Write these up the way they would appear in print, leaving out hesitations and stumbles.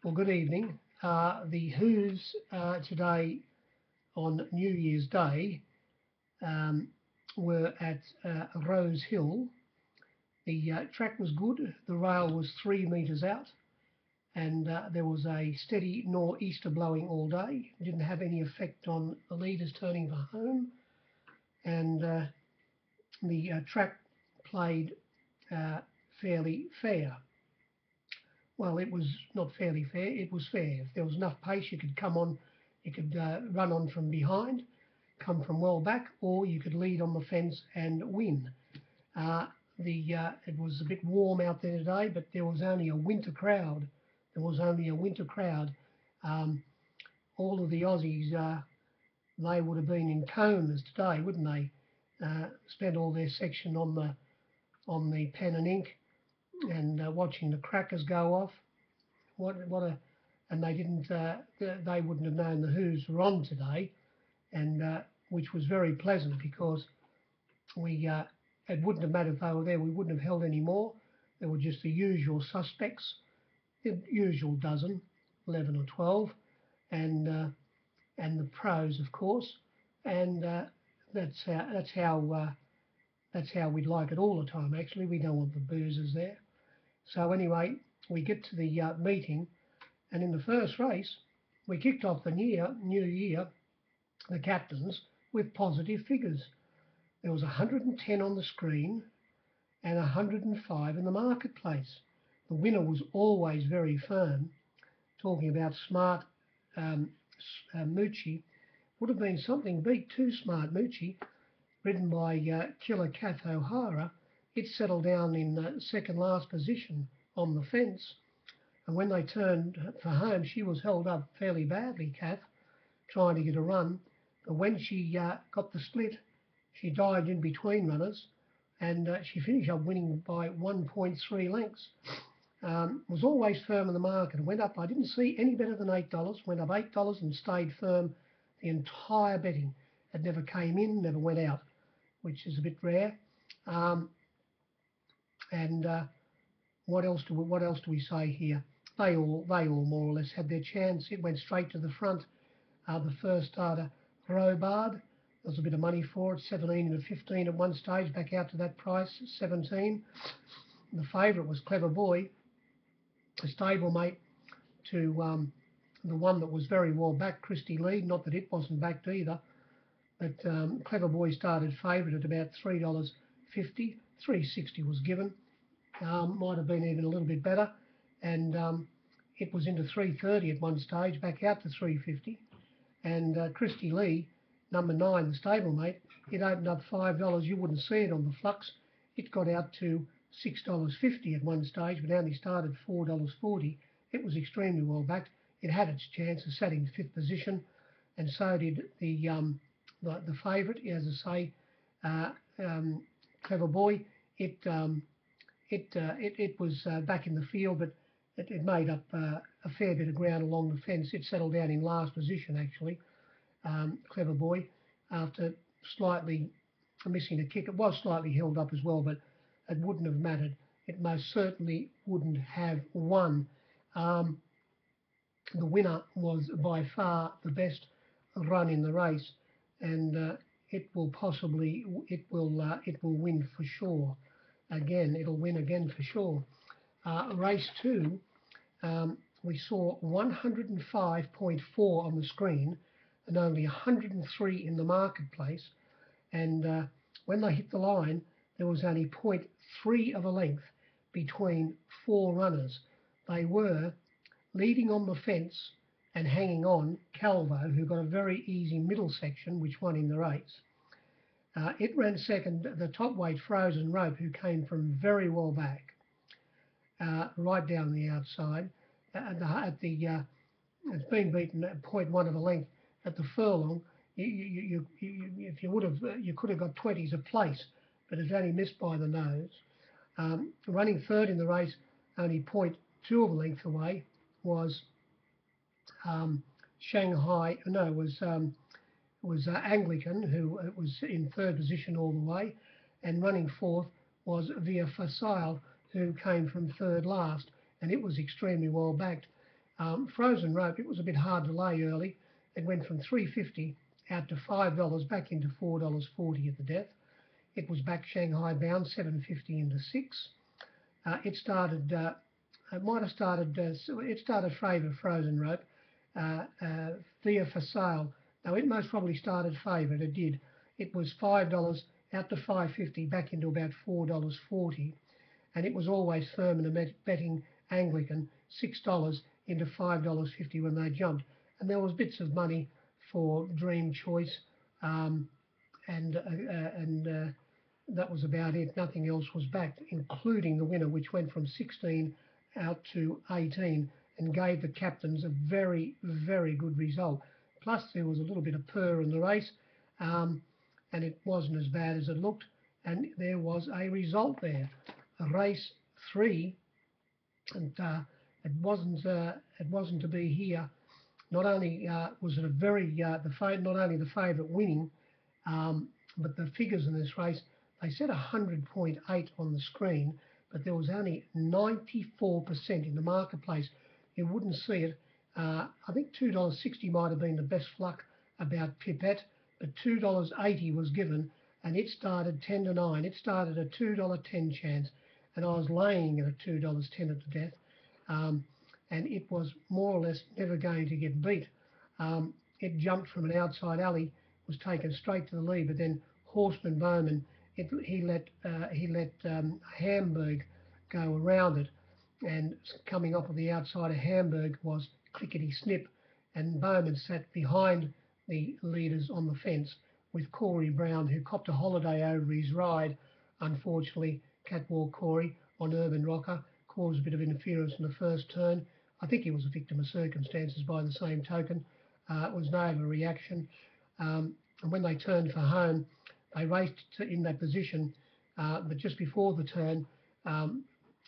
Well, good evening. The Who's today on New Year's Day um, were at Rosehill. The track was good. The rail was 3 metres out, and there was a steady nor'easter blowing all day. It didn't have any effect on the leaders turning for home, and the track played uh, fairly fair. Well, it was not fairly fair. It was fair. If there was enough pace, you could come on, you could run on from behind, come from well back, or you could lead on the fence and win. Uh, it was a bit warm out there today, but there was only a winter crowd. There was only a winter crowd. Um, all of the Aussies, they would have been in comas today, wouldn't they? Spent all their section on the pen and ink and watching the crackers go off. What a and they didn't they wouldn't have known the Who's were on today, and which was very pleasant because we it wouldn't have mattered if they were there. We wouldn't have held any more. There were just the usual suspects, the usual dozen, 11 or 12, and the pros, of course, and that's how we'd like it all the time. Actually, we don't want the boozers there. So anyway, we get to the meeting. And in the first race, we kicked off the new year, the captains, with positive figures. There was 110 on the screen and 105 in the marketplace. The winner was always very firm. Talking about Smart Moochie, would have been something beat Too Smart Moochie, ridden by Killer Kath O'Hara. It settled down in second last position on the fence. And when they turned for home, she was held up fairly badly, Kath, trying to get a run. But when she got the split, she dived in between runners and she finished up winning by 1.3 lengths. Was always firm in the market. Went up, I didn't see any better than $8. Went up $8 and stayed firm the entire betting. It never came in, never went out, which is a bit rare. And what else do we say here? They all more or less had their chance. It went straight to the front. The first starter, Robard, there was a bit of money for it, 17 and 15 at one stage, back out to that price, 17. The favourite was Clever Boy, a stablemate to the one that was very well backed, Christy Lee. Not that it wasn't backed either, but Clever Boy started favourite at about $3.50. $3.60 was given. Might have been even a little bit better, and it was into $3.30 at one stage, back out to $3.50. And Christy Lee, number 9, the stablemate, it opened up $5. You wouldn't see it on the flux. It got out to $6.50 at one stage, but only started $4.40. It was extremely well backed. It had its chance of setting fifth position, and so did the favourite, as I say, Clever Boy. It was back in the field, but it made up a fair bit of ground along the fence. It settled down in last position, actually, Clever Boy, after slightly missing a kick. It was slightly held up as well, but it wouldn't have mattered. It most certainly wouldn't have won. The winner was by far the best run in the race, and it will win for sure. Again, it'll win again for sure. Race 2, we saw 105.4 on the screen and only 103 in the marketplace. And when they hit the line, there was only 0.3 of a length between 4 runners. They were leading on the fence and hanging on Calvo, who got a very easy middle section, which won in the race. It ran second, the top weight Frozen Rope, who came from very well back, right down the outside. It's been beaten at 0.1 of a length at the furlong. If you would have, you could have got 20s a place, but it's only missed by the nose. Running third in the race, only 0.2 of a length away, was Anglican, who was in third position all the way, and running fourth was Via Facile, who came from third last, and it was extremely well backed. Frozen Rope, it was a bit hard to lay early. It went from $3.50 out to $5, back into $4.40 at the death. It was back Shanghai bound, $7.50 into 6. It started, it might have started, it started favourite Frozen Rope, Thea for sale. Now it most probably started favourite, it did. It was $5 out to $5.50, back into about $4.40. And it was always firm in a betting Anglican, $6 into $5.50 when they jumped. And there was bits of money for Dream Choice, and that was about it. Nothing else was backed, including the winner, which went from 16 out to 18 and gave the captains a very, very good result. Plus, there was a little bit of purr in the race, and it wasn't as bad as it looked. And there was a result there. Race 3, and it wasn't to be here. Not only was it a very not only the favourite winning, but the figures in this race, they said 100.8 on the screen, but there was only 94% in the marketplace. You wouldn't see it. I think $2.60 might have been the best luck about Pipette, but $2.80 was given, and it started 10 to 9. It started a $2.10 chance, and I was laying at a $2.10 at the death, and it was more or less never going to get beat. It jumped from an outside alley, was taken straight to the lead, but then Horseman Bowman, he let Hamburg go around it, and coming off of the outside of Hamburg was Clickety Snip, and Bowman sat behind the leaders on the fence with Corey Brown, who copped a holiday over his ride. Unfortunately, Catwalk Corey on Urban Rocker caused a bit of interference in the first turn. I think he was a victim of circumstances by the same token. It was no overreaction. And when they turned for home, they raced in that position, but just before the turn,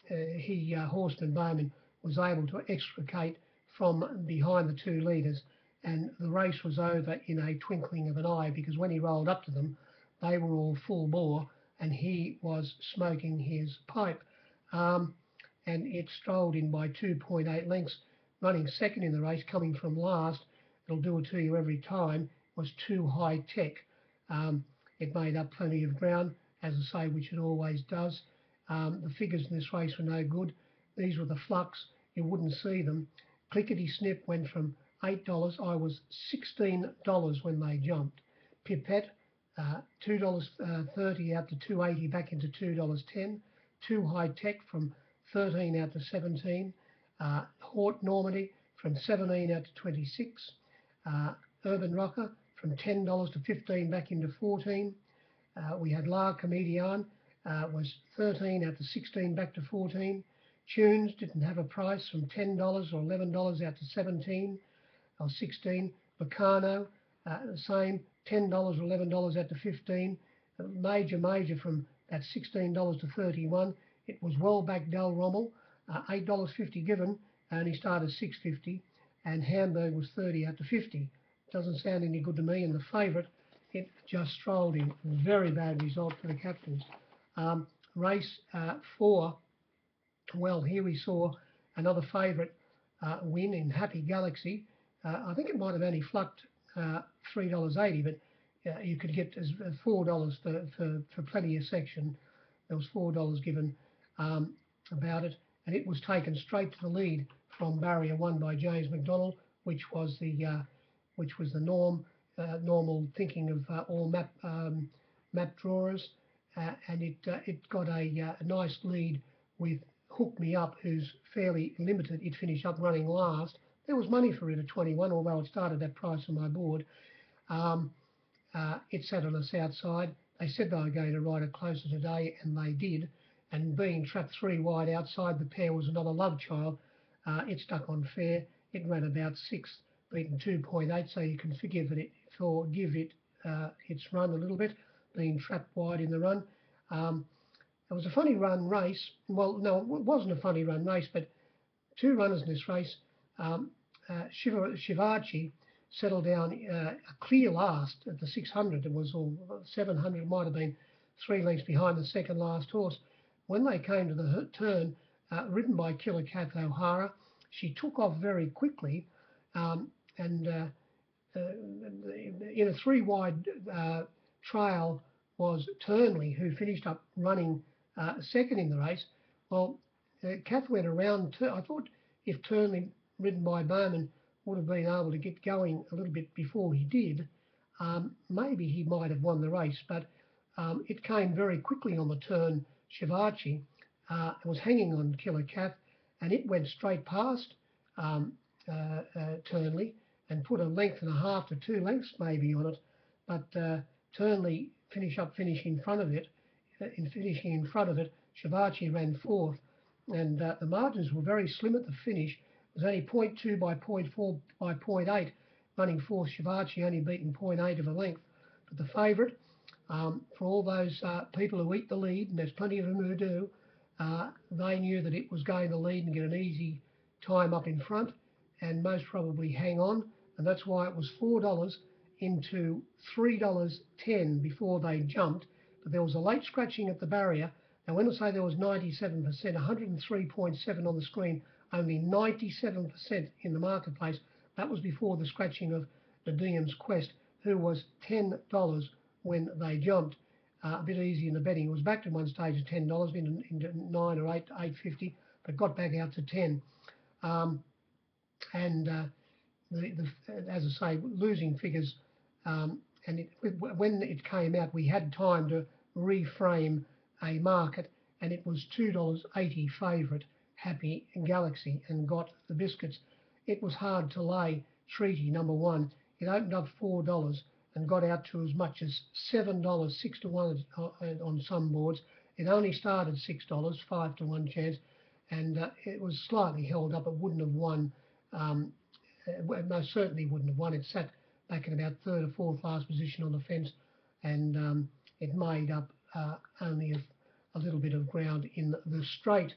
Horseman Bowman was able to extricate from behind the two leaders, and the race was over in a twinkling of an eye, because when he rolled up to them, they were all full bore, and he was smoking his pipe. And it strolled in by 2.8 lengths. Running second in the race, coming from last, it'll do it to you every time, was Too High Tech. It made up plenty of ground, as I say, which it always does. The figures in this race were no good. These were the flux. You wouldn't see them. Clickety Snip went from $8. I was $16 when they jumped. Pipette, $2.30 out to $2.80, back into $2.10. Too High Tech from 13 out to 17. Hort Normandy from 17 out to 26. Urban Rocker from $10 to 15, back into 14. We had La Comedian, was 13 out to 16, back to 14. Tunes didn't have a price, from $10 or $11 out to 17 or 16. Bacano, the same, $10 or $11 out to 15. Major from at $16 to 31. It was well back Del Rommel, $8.50 given, and he started $6.50, and Hamburg was 30 out to 50. Doesn't sound any good to me. And the favourite, it just strolled in. Very bad result for the captains. Race 4, well, here we saw another favourite win in Happy Galaxy. I think it might have only flucked $3.80, but you could get as $4 for plenty of section. There was $4 given about it, and it was taken straight to the lead from barrier 1 by James McDonald, which was the normal thinking of all map drawers, and it got a nice lead with Hook Me Up, who's fairly limited. It finished up running last. There was money for it at 21, although it started that price on my board. It sat on the south side. They said they were going to ride it closer today, and they did. And being trapped 3 wide outside the pair was another Love Child. It stuck on fair. It ran about 6th, beaten 2.8, so you can forgive it its run a little bit, being trapped wide in the run. It was a funny run race. Well, no, it wasn't a funny run race, but 2 runners in this race. Shivachi settled down a clear last at the 600. It was all 700, might have been 3 lengths behind the second last horse. When they came to the turn, ridden by Killer Cat O'Hara, she took off very quickly, and in a three-wide trail was Turnley, who finished up running second in the race. Well, Kath went around. I thought if Turnley, ridden by Bowman, would have been able to get going a little bit before he did, maybe he might have won the race. But it came very quickly on the turn. Shivachi was hanging on Killer Kath, and it went straight past Turnley and put a length and a half to 2 lengths maybe on it. But Turnley finishing in front of it. Shivachi ran fourth, and the margins were very slim at the finish. It was only 0.2 by 0.4 by 0.8, running fourth. Shivachi only beaten 0.8 of a length. But the favourite, for all those people who eat the lead, and there's plenty of them who do, they knew that it was going to lead and get an easy time up in front, and most probably hang on, and that's why it was $4 into $3.10 before they jumped. But there was a late scratching at the barrier. Now, when I say there was 97%, 103.7 on the screen, only 97% in the marketplace. That was before the scratching of the Diem's Quest, who was $10 when they jumped. A bit easy in the betting. It was back to one stage at $10 into 9 or 8, 8.50, but got back out to 10. As I say, losing figures, and when it came out, we had time to reframe a market, and it was $2.80 favourite, Happy Galaxy, and got the biscuits. It was hard to lay Treaty number one. It opened up $4 and got out to as much as $7, 6 to 1 on some boards. It only started $6, 5 to 1 chance, and it was slightly held up. It wouldn't have won. Most certainly wouldn't have won. It sat back in about third or fourth last position on the fence, and it made up only a little bit of ground in the straight.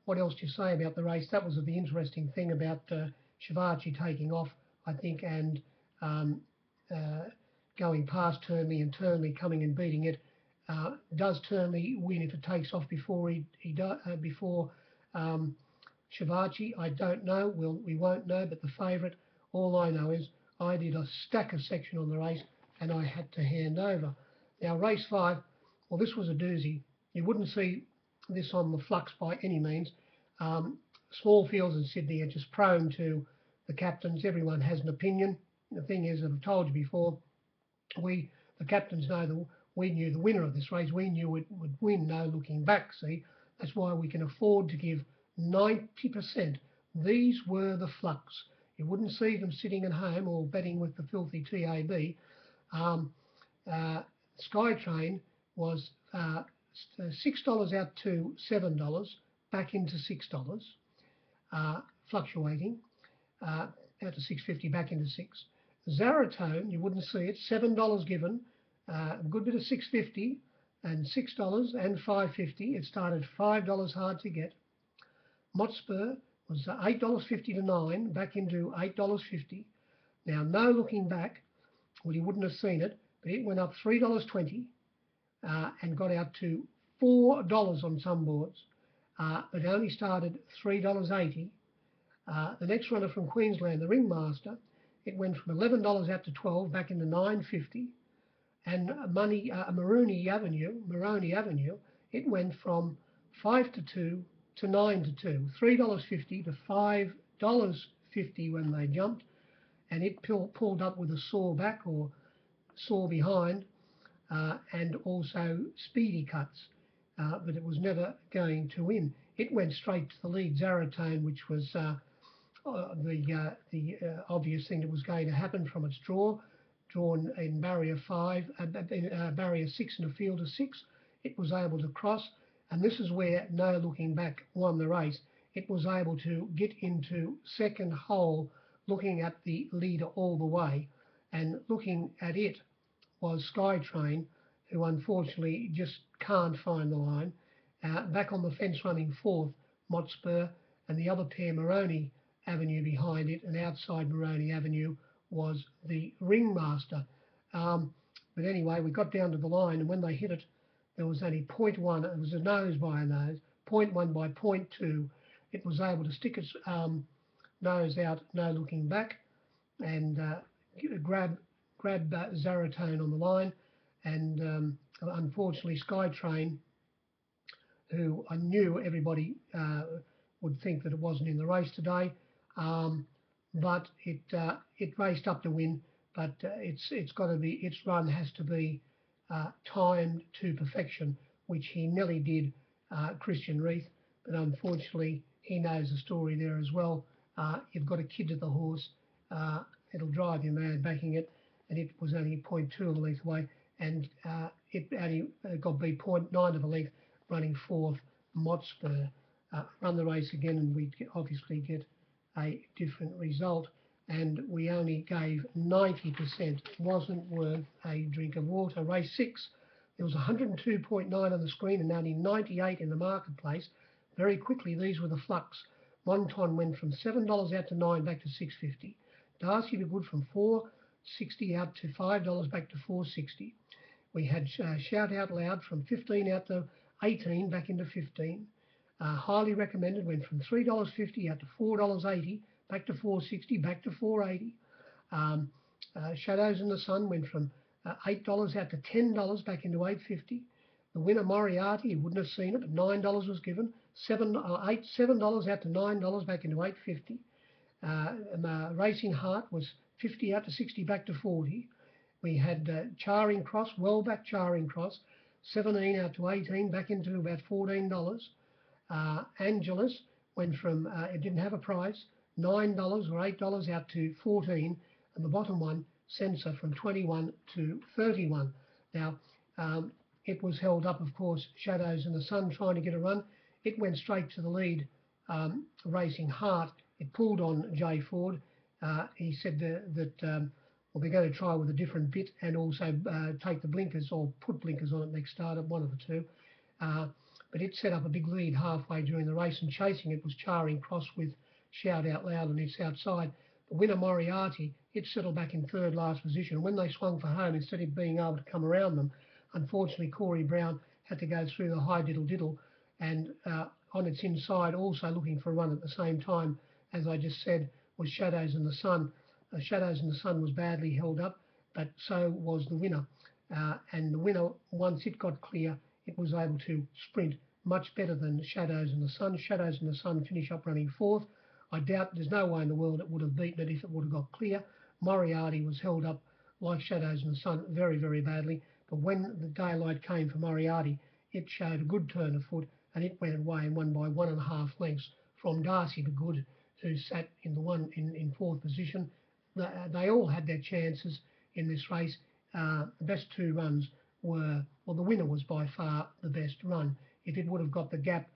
What else do you say about the race? That was the interesting thing about Shivachi taking off, I think, and going past Turnley and Turnley coming and beating it. Does Turnley win if it takes off before before Shivachi? I don't know. We won't know. But the favourite, all I know is I did a stacker section on the race and I had to hand over. Now, race 5, well, this was a doozy. You wouldn't see this on the flux by any means. Small fields in Sydney are just prone to the captains. Everyone has an opinion. The thing is, as I've told you before, the captains know that we knew the winner of this race. We knew it would win, no looking back. See, that's why we can afford to give 90%. These were the flux. You wouldn't see them sitting at home or betting with the filthy TAB. Skytrain was $6 out to $7, back into $6, fluctuating, out to $6.50, back into $6. Zaratone, you wouldn't see it, $7 given, a good bit of $6.50 and $6 and $5.50. It started $5 hard to get. Motspur was $8.50 to $9, back into $8.50. Now, no looking back, well, you wouldn't have seen it, but it went up $3.20 and got out to $4 on some boards. It only started $3.80. The next runner from Queensland, the Ringmaster, it went from $11 out to $12, back into $9.50. And Moroney Avenue, it went from 5 to 2 to 9 to 2, $3.50 to $5.50 when they jumped, and it pulled up with a sore back or sore behind, and also speedy cuts, but it was never going to win. It went straight to the lead. Zaratone, which was the obvious thing that was going to happen from its drawn in barrier 6 in a field of 6, it was able to cross, and this is where No Looking Back won the race. It was able to get into second hole, looking at the leader all the way, and looking at it was Skytrain, who unfortunately just can't find the line. Back on the fence running fourth, Motspur, and the other pair, Moroney Avenue behind it, and outside Moroney Avenue was the Ringmaster. But anyway, we got down to the line, and when they hit it, there was only 0.1. It was a nose by a nose, 0.1 by 0.2. it was able to stick its nose out, no looking back, and grab Zaratone on the line. And unfortunately, Skytrain, who I knew everybody would think that it wasn't in the race today, but it raced up to win. But it's got to be, its run has to be timed to perfection, which he nearly did, Christian Reith. But unfortunately, he knows the story there as well. You've got a kid to the horse. It'll drive you mad backing it, and it was only 0.2 of a length away, and it only got beat 0.9 of a length, running fourth. Motspur run the race again, and we obviously get a different result. And we only gave 90%. Wasn't worth a drink of water. Race 6, there was 102.9 on the screen and only 98 in the marketplace. Very quickly, these were the flux. Monton went from $7 out to $9, back to $6.50. Darcy the Good from $4.60 out to $5, back to $4.60. We had Shout Out Loud from 15 out to 18, back into 15. Highly Recommended went from $3.50 out to $4.80, back to $4.60, back to $4.80. Shadows in the Sun went from $8 out to $10, back into $8.50. The winner, Moriarty, you wouldn't have seen it, but $9 was given. $7 out to $9, back into $8.50. Racing Heart was 50 out to 60, back to 40. We had Charing Cross, well back Charing Cross, 17 out to 18, back into about $14. Angelus went from, it didn't have a price, $9 or $8 out to 14, and the bottom one, Sensor, from 21 to 31. Now, it was held up, of course, Shadows in the Sun trying to get a run. It went straight to the lead, Racing Heart. It pulled on Jay Ford. He said that well, they're going to try with a different bit and also take the blinkers or put blinkers on it next start, one of the two. But it set up a big lead halfway during the race, and chasing it was Charing Cross with Shout Out Loud on its outside. The winner, Moriarty, it settled back in third last position. When they swung for home, instead of being able to come around them, unfortunately Corey Brown had to go through the high diddle, and on its inside, also looking for a run at the same time, as I just said, was Shadows in the Sun. Shadows in the Sun was badly held up, but so was the winner. And the winner, once it got clear, it was able to sprint much better than Shadows in the Sun. Shadows in the Sun finished up running fourth. I doubt, there's no way in the world it would have beaten it if it would have got clear. Moriarty was held up like Shadows in the Sun very, very badly. But when the daylight came for Moriarty, it showed a good turn of foot, and it went away and won by 1.5 lengths from Darcy the Good, who sat in fourth position. They all had their chances in this race. The best two runs were, well, the winner was by far the best run. If it would have got the gap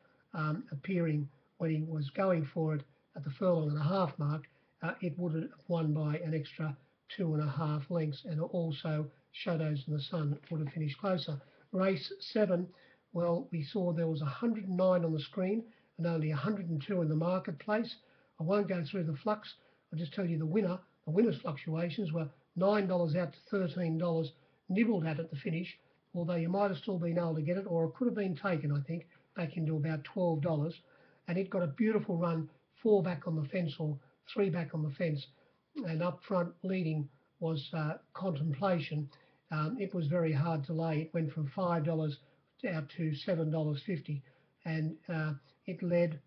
appearing when he was going for it at the furlong and a half mark, it would have won by an extra 2.5 lengths, and also Shadows in the Sun would have finished closer. Race 7, well, we saw there was 109 on the screen and only 102 in the marketplace. I won't go through the flux. I'll just tell you the winner. The winner's fluctuations were $9 out to $13, nibbled at the finish, although you might have still been able to get it, or it could have been taken, I think, back into about $12. And it got a beautiful run, 4 back on the fence or 3 back on the fence. And up front leading was Contemplation. It was very hard to lay. It went from $5 out to $7.50, and it led,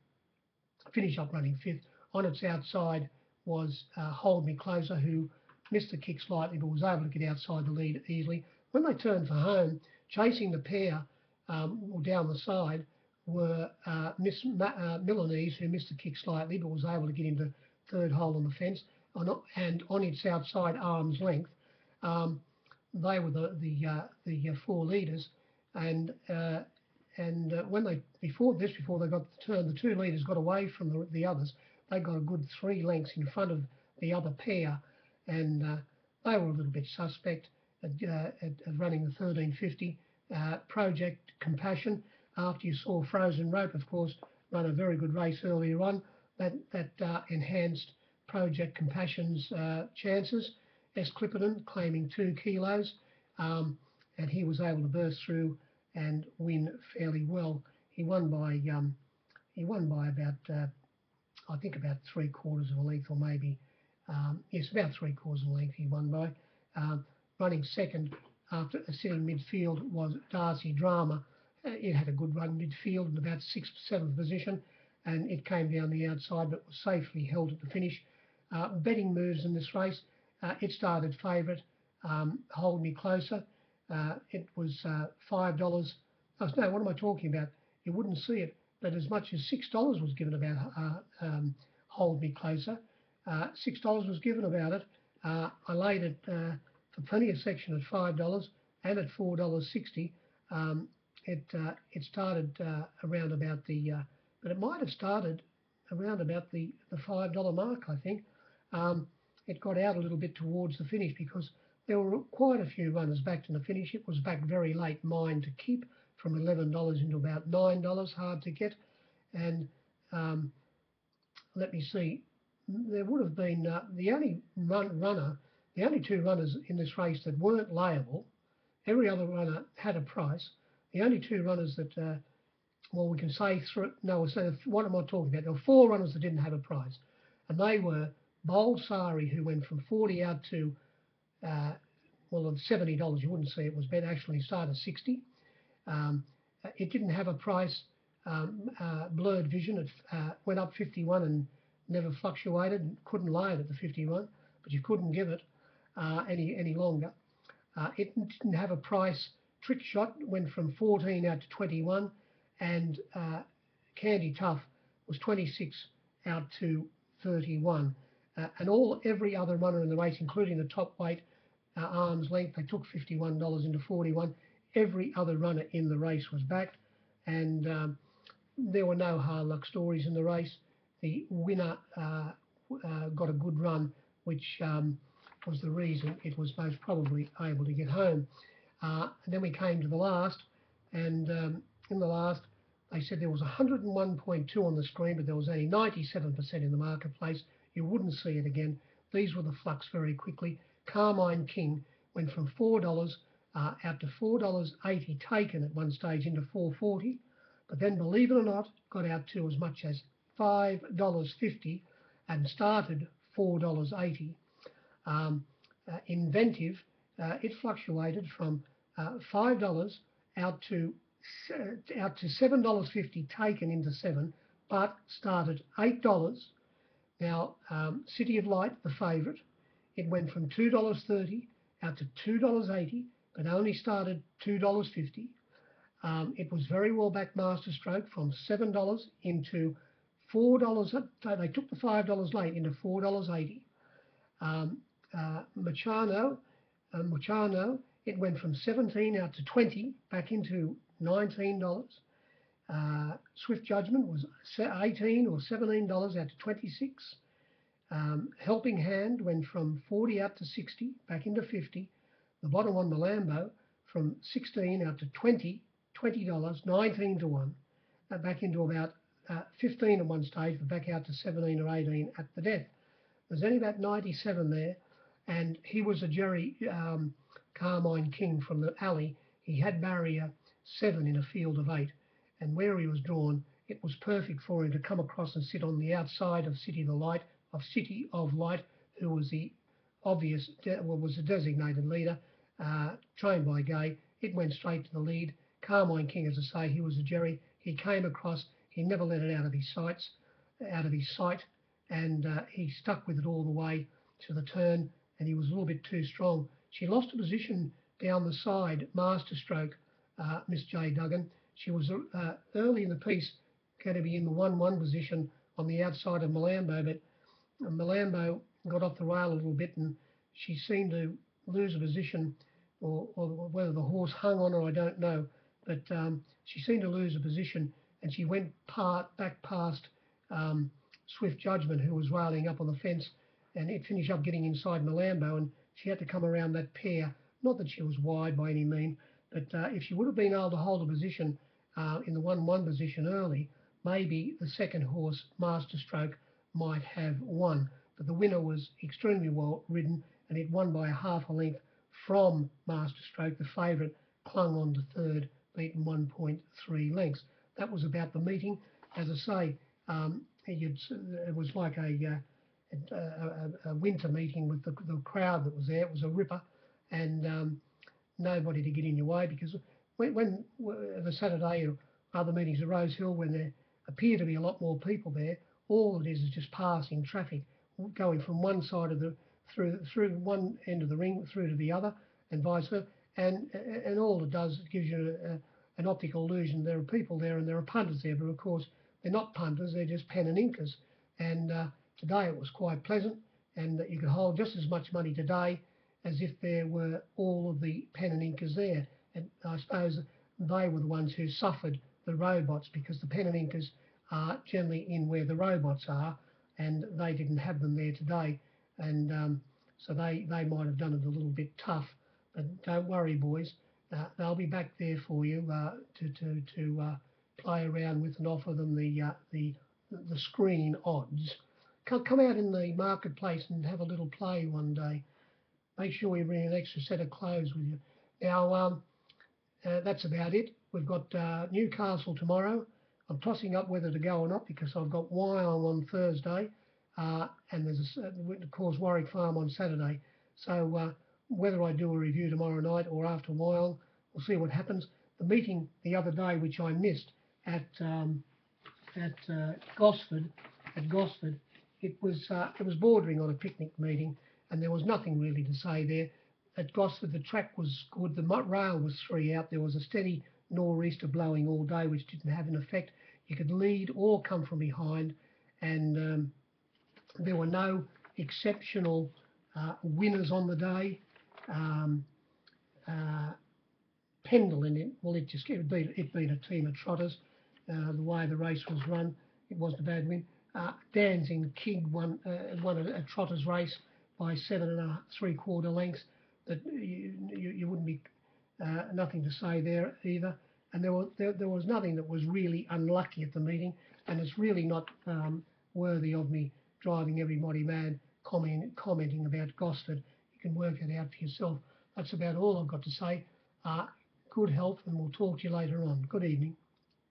finish up running fifth. On its outside was Hold Me Closer, who missed the kick slightly but was able to get outside the lead easily. When they turned for home, chasing the pair down the side were Miss Milanese, who missed the kick slightly but was able to get into third hole on the fence, and on its outside arm's length. They were the 4 leaders, and when they before they got the turn, the 2 leaders got away from the others. They got a good 3 lengths in front of the other pair, and they were a little bit suspect at running the 13.50. Project Compassion, after you saw Frozen Rope, of course, run a very good race earlier on, that enhanced Project Compassion's chances. S. Clipperton claiming 2 kilos, and he was able to burst through and win fairly well. He won by about I think about 3/4 of a length, or maybe, yes, about 3/4 of a length he won by. Running second after sitting midfield was Darcy Drama. It had a good run midfield in about 6th, 7th position, and it came down the outside but was safely held at the finish. Betting moves in this race, it started favourite, Hold Me Closer. It was $5. Oh, no, what am I talking about? You wouldn't see it, but as much as $6 was given about Hold Me Closer. $6 was given about it. I laid it for plenty of section at $5 and at $4.60. It started around about the, but it might have started around about the $5 mark, I think. It got out a little bit towards the finish because there were quite a few runners back to the finish. It was back very late, mine to keep, from $11 into about $9, hard to get. And let me see, there would have been the only the only two runners in this race that weren't layable. Every other runner had a price. The only two runners that, well, we can say what am I talking about? There were four runners that didn't have a price, and they were Bold Sari, who went from 40 out to, well, of $70. You wouldn't see it was bet. Actually started 60. It didn't have a price. Blurred Vision, it went up 51 and never fluctuated. Couldn't lay it at the 51, but you couldn't give it any longer. It didn't have a price. Trick Shot went from 14 out to 21, and Candy Tough was 26 out to 31. And every other runner in the race, including the top weight arm's length, they took $51 into 41. Every other runner in the race was backed, and there were no hard luck stories in the race. The winner got a good run, which was the reason it was most probably able to get home. And then we came to the last, and in the last, they said there was 101.2 on the screen, but there was only 97% in the marketplace. You wouldn't see it again. These were the flux very quickly. Carmine King went from $4 out to $4.80 taken at one stage into $4.40. But then, believe it or not, got out to as much as $5.50 and started $4.80. Inventive, it fluctuated from $5 out to $7.50 taken into 7, but started $8. Now, City of Light, the favourite, it went from $2.30 out to $2.80, but only started $2.50. It was very well back Masterstroke from $7 into $4. They took the $5 late into $4.80. Muchano, it went from 17 out to 20, back into $19. Swift Judgment was 18 or $17 out to 26. Helping Hand went from 40 out to 60, back into 50. The bottom one, Malambo, from 16 out to 20, $20, 19 to 1, back into about 15 at one stage, but back out to 17 or 18 at the death. There's only about 97 there, and he was a Jerry Carmine King from the alley. He had barrier 7 in a field of 8, and where he was drawn, it was perfect for him to come across and sit on the outside of City of Light, who was the was the designated leader, trained by Gay. It went straight to the lead. Carmine King, as I say, he was a Jerry. He came across. He never let it out of his sight, and he stuck with it all the way to the turn. And he was a little bit too strong. She lost a position down the side, Masterstroke, Miss J. Duggan. She was early in the piece going to be in the 1-1 position on the outside of Malambo, but Malambo got off the rail a little bit, and she seemed to lose a position, or whether the horse hung on her, I don't know. But she seemed to lose a position, and she went back past Swift Judgment, who was railing up on the fence, and it finished up getting inside Malambo, and she had to come around that pair. Not that she was wide by any means, but if she would have been able to hold a position in the 1-1 position early, maybe the second horse, Masterstroke, might have won. But the winner was extremely well ridden, and it won by a half a length from Masterstroke. The favourite clung on to third, beaten 1.3 lengths. That was about the meeting. As I say, it was like a winter meeting with the crowd that was there. It was a ripper, and nobody to get in your way, because when the Saturday or other meetings at Rosehill, when there appear to be a lot more people there, all it is just passing traffic going from one side of the through one end of the ring through to the other, and vice versa. And all it does, it gives you an optical illusion. There are people there and there are punters there, but of course they're not punters, they're just pen and inkers. And today it was quite pleasant, and that you could hold just as much money today as if there were all of the pen and inkers there. And I suppose they were the ones who suffered the robots, because the pen and inkers are generally in where the robots are, and they didn't have them there today. And so they might have done it a little bit tough. But don't worry, boys. They'll be back there for you to play around with and offer them the screen odds. Come out in the marketplace and have a little play one day. Make sure you bring an extra set of clothes with you. Now, that's about it. We've got Newcastle tomorrow. I'm tossing up whether to go or not, because I've got Wyong on Thursday, and there's of course Warwick Farm on Saturday. So whether I do a review tomorrow night or after Wyong, we'll see what happens. The meeting the other day, which I missed at Gosford, it was bordering on a picnic meeting, and there was nothing really to say there. At Gosford, the track was good, the rail was 3 out, there was a steady nor'easter blowing all day, which didn't have an effect. You could lead or come from behind, and there were no exceptional winners on the day. Pendle in it, well, it beat a team of trotters. The way the race was run, it wasn't a bad win. Dancing Kid won a trotters race by 7 3/4 lengths. That you wouldn't be nothing to say there either. And there was nothing that was really unlucky at the meeting, and it's really not worthy of me driving everybody mad commenting about Gosford. You can work it out for yourself. That's about all I've got to say. Good health, and we'll talk to you later on. Good evening.